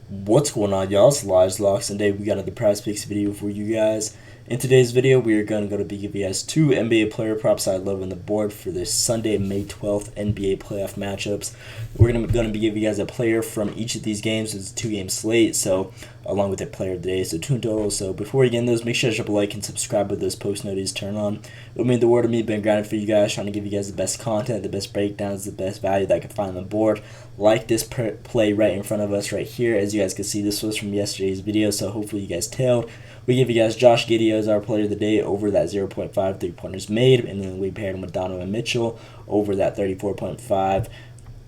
What's going on, y'all? It's Lies Locks, and today we got another Prize Picks video for you guys. In today's video, we are going to be giving you guys two NBA player props I love on the board for this Sunday, May 12th NBA playoff matchups. We're going to be giving you guys a player from each of these games. It's a two-game slate, so along with a player of the day, so two in total. So before we get in those, make sure to drop a like and subscribe with those post notifications turned on. It would mean the world to me. Been grinding for you guys, trying to give you guys the best content, the best breakdowns, the best value that I can find on the board. Like this play right in front of us right here. As you guys can see, this was from yesterday's video, so hopefully you guys tailed. We give you guys Josh Giddey as our player of the day over that 0.5 3-pointers made, and then we paired him with Donovan Mitchell over that 34.5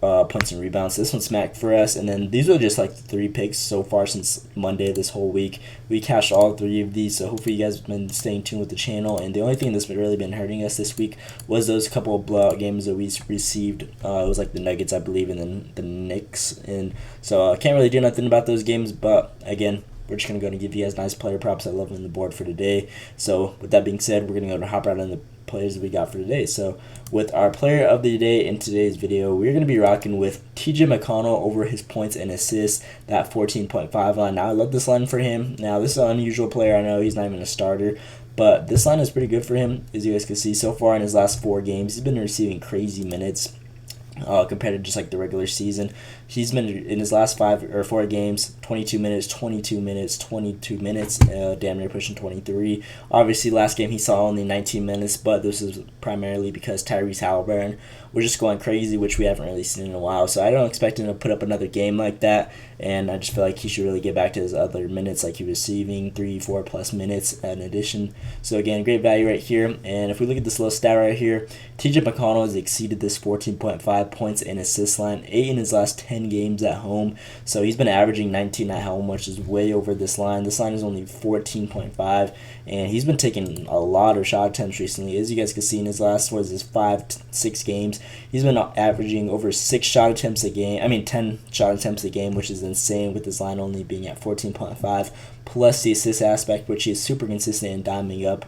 points and rebounds. This one smacked for us, and then these were just like the three picks so far since Monday this whole week. We cashed all three of these, so hopefully you guys have been staying tuned with the channel. And the only thing that's really been hurting us this week was those couple of blowout games that we received. It was like the Nuggets, I believe, and then the Knicks, and so I can't really do nothing about those games. But again, we're just going to go and give you guys nice player props I love on the board for today. So with that being said, we're going to go and hop right on the players that we got for today. So with our player of the day in today's video, we're going to be rocking with TJ McConnell over his points and assists, that 14.5 line. Now, I love this line for him. Now, this is an unusual player. I know he's not even a starter, but this line is pretty good for him. As you guys can see, so far in his last 4 games, he's been receiving crazy minutes. Compared to just like the regular season. He's been in his last 4 games, 22 minutes, 22 minutes, 22 minutes, damn near pushing 23. Obviously, last game he saw only 19 minutes, but this is primarily because Tyrese Halliburton was just going crazy, which we haven't really seen in a while. So I don't expect him to put up another game like that, and I just feel like he should really get back to his other minutes like he was receiving, 3-4 plus minutes in addition. So again, great value right here. And if we look at this little stat right here, TJ McConnell has exceeded this 14.5 points and assist line 8 in his last 10 games at home. So he's been averaging 19 at home, which is way over this line. This line is only 14.5, and he's been taking a lot of shot attempts recently. As you guys can see in his last 5-6 games, he's been averaging over 6 shot attempts a game. 10 shot attempts a game, which is insane with this line only being at 14.5, plus the assist aspect, which is super consistent and diming up.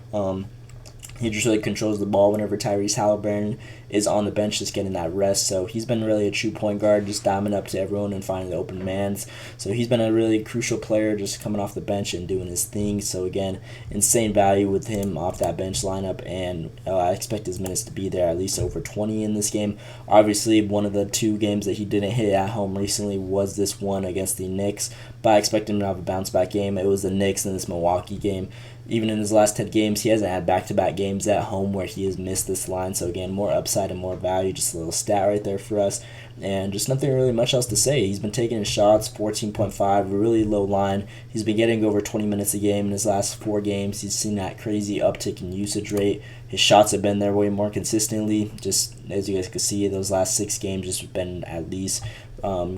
He just really controls the ball whenever Tyrese Halliburton is on the bench, just getting that rest. So he's been really a true point guard, just diming up to everyone and finding the open mans. So he's been a really crucial player, just coming off the bench and doing his thing. So again, insane value with him off that bench lineup, and I expect his minutes to be there at least over 20 in this game. Obviously, one of the 2 games that he didn't hit at home recently was this one against the Knicks, but I expect him to have a bounce-back game. It was the Knicks in this Milwaukee game. Even in his last 10 games, he hasn't had back-to-back games at home where he has missed this line. So again, more upside and more value. Just a little stat right there for us. And just nothing really much else to say. He's been taking his shots, 14.5, a really low line. He's been getting over 20 minutes a game in his last 4 games. He's seen that crazy uptick in usage rate. His shots have been there way more consistently. Just as you guys can see, those last 6 games just been at least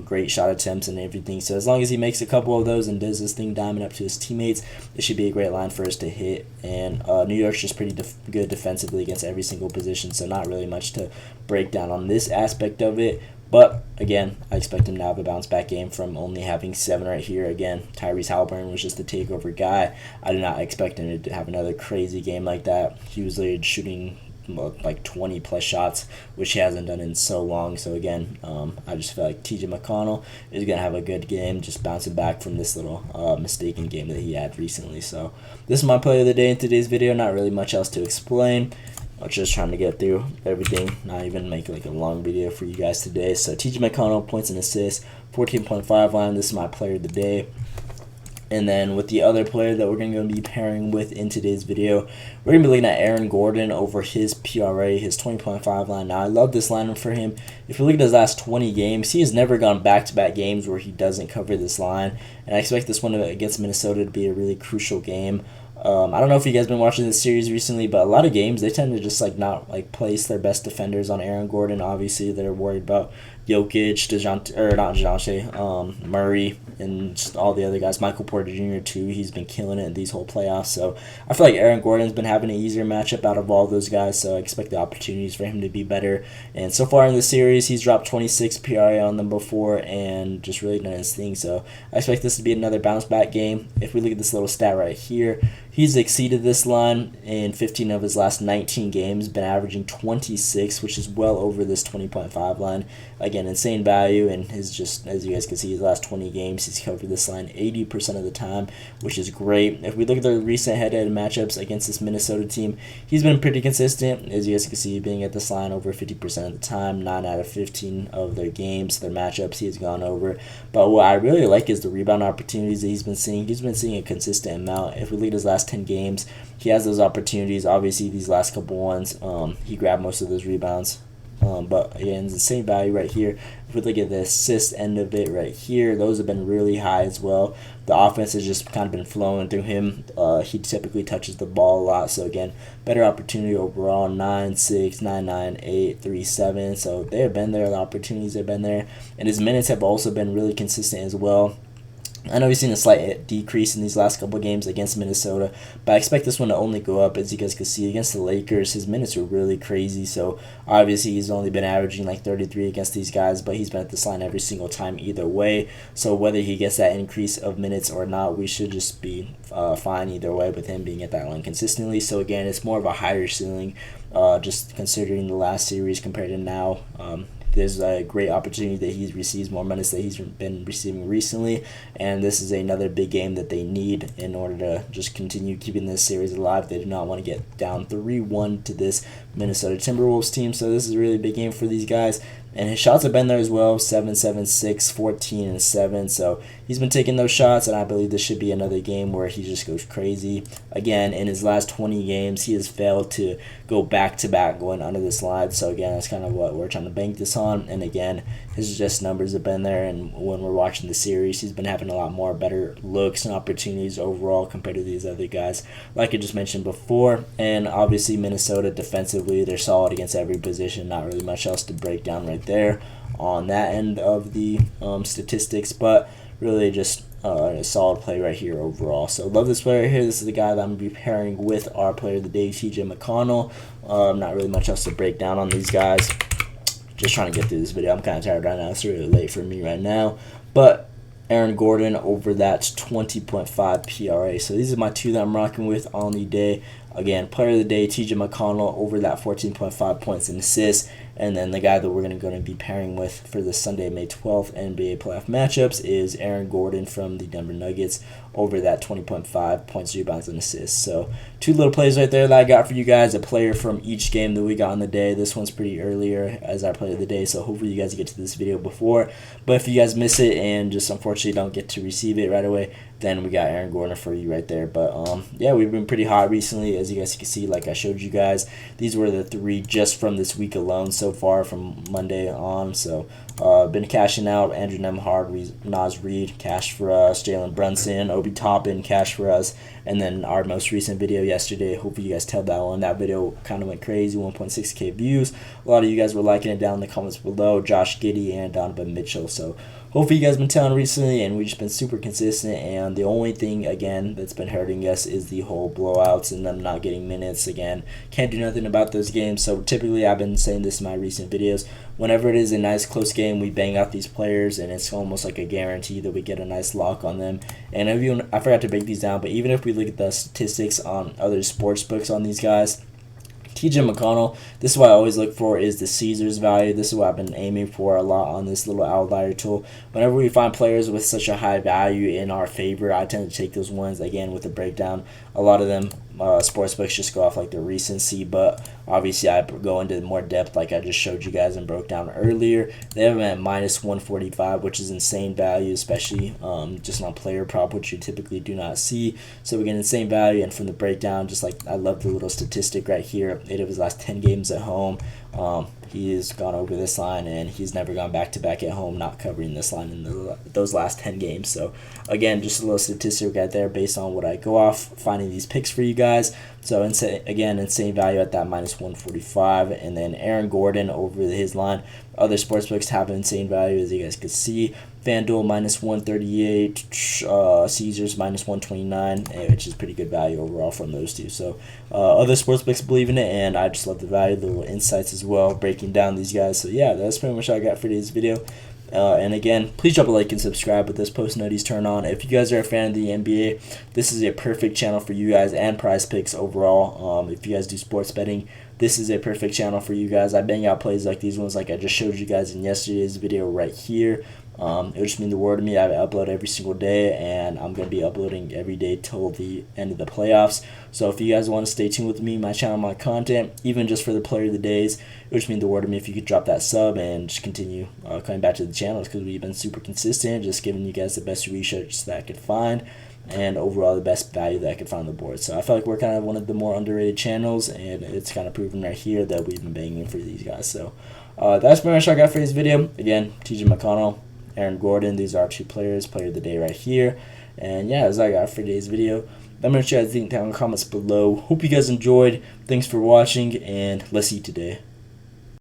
great shot attempts and everything. So as long as he makes a couple of those and does this thing diamond up to his teammates, it should be a great line for us to hit. And New York's just pretty good defensively against every single position, so not really much to break down on this aspect of it. But again, I expect him to have a bounce back game from only having 7 right here. Again, Tyrese Halliburton was just the takeover guy. I did not expect him to have another crazy game like that. He was literally shooting like 20 plus shots, which he hasn't done in so long. So again, I just feel like TJ McConnell is going to have a good game, just bouncing back from this little mistaken game that he had recently. So this is my play of the day in today's video. Not really much else to explain. I was just trying to get through everything, not even make like a long video for you guys today. So TJ McConnell, points and assists, 14.5 line. This is my player of the day. And then with the other player that we're going to be pairing with in today's video, we're going to be looking at Aaron Gordon over his PRA, his 20.5 line. Now, I love this line for him. If you look at his last 20 games, he has never gone back-to-back games where he doesn't cover this line. And I expect this one against Minnesota to be a really crucial game. I don't know if you guys been watching this series recently, but a lot of games they tend to just not place their best defenders on Aaron Gordon. Obviously, they're worried about Jokic, Murray, and just all the other guys. Michael Porter Jr. too. He's been killing it in these whole playoffs. So I feel like Aaron Gordon's been having an easier matchup out of all those guys. So I expect the opportunities for him to be better. And so far in the series, he's dropped 26 PRA on them before and just really done his thing. So I expect this to be another bounce back game. If we look at this little stat right here, He's exceeded this line in 15 of his last 19 games, been averaging 26, which is well over this 20.5 line. Again, insane value, and his just, as you guys can see, his last 20 games, he's covered this line 80% of the time, which is great. If we look at the recent head-to-head matchups against this Minnesota team, he's been pretty consistent, as you guys can see, being at this line over 50% of the time. 9 out of 15 of their games, their matchups, he has gone over. But what I really like is the rebound opportunities that he's been seeing. He's been seeing a consistent amount. If we look at his last 10 games, he has those opportunities. Obviously, these last couple ones, he grabbed most of those rebounds. But again, it's the same value right here. If we look at the assist end of it right here, those have been really high as well. The offense has just kind of been flowing through him. He typically touches the ball a lot. So again, better opportunity overall. 9, 6, 9, 9, 8, 3, 7. So they have been there. The opportunities have been there. And his minutes have also been really consistent as well. I know we've seen a slight decrease in these last couple of games against Minnesota, but I expect this one to only go up. As you guys can see, against the Lakers, his minutes were really crazy, so obviously he's only been averaging like 33 against these guys, but he's been at this line every single time either way, so whether he gets that increase of minutes or not, we should just be fine either way with him being at that line consistently. So again, it's more of a higher ceiling, just considering the last series compared to now. There's a great opportunity that he receives more minutes that he's been receiving recently, and this is another big game that they need in order to just continue keeping this series alive. They do not want to get down 3-1 to this Minnesota Timberwolves team, so this is a really big game for these guys. And his shots have been there as well, 7, 7, 6, 14, and 7. So he's been taking those shots, and I believe this should be another game where he just goes crazy. Again, in his last 20 games, he has failed to go back-to-back going under this line. So again, that's kind of what we're trying to bank this on. And again, his just numbers have been there, and when we're watching the series, he's been having a lot more better looks and opportunities overall compared to these other guys, like I just mentioned before. And obviously, Minnesota defensively, they're solid against every position. Not really much else to break down right there on that end of the statistics, but really just a solid play right here overall. So love this player here. This is the guy that I'm going to be pairing with our player of the day, TJ McConnell. Not really much else to break down on these guys. Just trying to get through this video. I'm kind of tired right now. It's really late for me right now. But Aaron Gordon over that 20.5 PRA. So these are my two that I'm rocking with on the day. Again, player of the day, TJ McConnell over that 14.5 points and assists. And then the guy that we're going to be pairing with for the Sunday, May 12th NBA playoff matchups is Aaron Gordon from the Denver Nuggets over that 20.5 points, rebounds, and assists. So two little plays right there that I got for you guys, a player from each game that we got on the day. This one's pretty earlier as our player of the day, so hopefully you guys get to this video before. But if you guys miss it and just unfortunately don't get to receive it right away, then we got Aaron Gordon for you right there. But yeah, we've been pretty hot recently, as you guys can see, like I showed you guys. These were the three just from this week alone so far from Monday on. So been cashing out. Andrew Nemhard, Naz Reid, cash for us. Jalen Brunson, Obi Toppin, cash for us. And then our most recent video yesterday, hopefully you guys tailed that one. That video kind of went crazy, 1.6K views. A lot of you guys were liking it down in the comments below. Josh Giddey and Donovan Mitchell. So hopefully you guys been telling recently, and we've just been super consistent. And the only thing, again, that's been hurting us is the whole blowouts and them not getting minutes. Again, can't do nothing about those games. So typically, I've been saying this in my recent videos, whenever it is a nice close game, we bang out these players, and it's almost like a guarantee that we get a nice lock on them. And I forgot to break these down, but even if we look at the statistics on other sports books on these guys, TJ McConnell, this is what I always look for, is the Caesars value. This is what I've been aiming for a lot on this little outlier tool. Whenever we find players with such a high value in our favor, I tend to take those ones, again, with the breakdown. A lot of them, sports books just go off like the recency, but obviously I go into more depth like I just showed you guys and broke down earlier. They have them at minus 145, which is insane value, especially just on player prop, which you typically do not see. So we get insane value, and from the breakdown, just like I love the little statistic right here, 8 of his last 10 games at home, he has gone over this line, and he's never gone back-to-back at home not covering this line in those last 10 games. So again, just a little statistic right there based on what I go off finding these picks for you guys. So again, insane value at that minus 145. And then Aaron Gordon over his line. Other sportsbooks have insane value, as you guys can see. FanDuel minus 138, Caesars minus 129, which is pretty good value overall from those two. So other sportsbooks believe in it, and I just love the value, the little insights as well, breaking down these guys. So yeah, that's pretty much all I got for today's video. And again, please drop a like and subscribe with those post notifications turned on. If you guys are a fan of the NBA, this is a perfect channel for you guys, and Prize Picks overall. If you guys do sports betting, this is a perfect channel for you guys. I bang out plays like these ones like I just showed you guys in yesterday's video right here. It would just mean the world to me. I upload every single day, and I'm going to be uploading every day till the end of the playoffs. So if you guys want to stay tuned with me, my channel, my content, even just for the player of the days, it would just mean the world to me if you could drop that sub and just continue coming back to the channel, because we've been super consistent, just giving you guys the best research that I could find and overall the best value that I could find on the board. So I feel like we're kind of one of the more underrated channels, and it's kind of proven right here that we've been banging for these guys. So that's pretty much all I got for this video. Again, TJ McConnell, Aaron Gordon, these are our two players, player of the day right here. And yeah, that's all I got for today's video. Let me know what you guys think down in the comments below. Hope you guys enjoyed. Thanks for watching, and let's see today.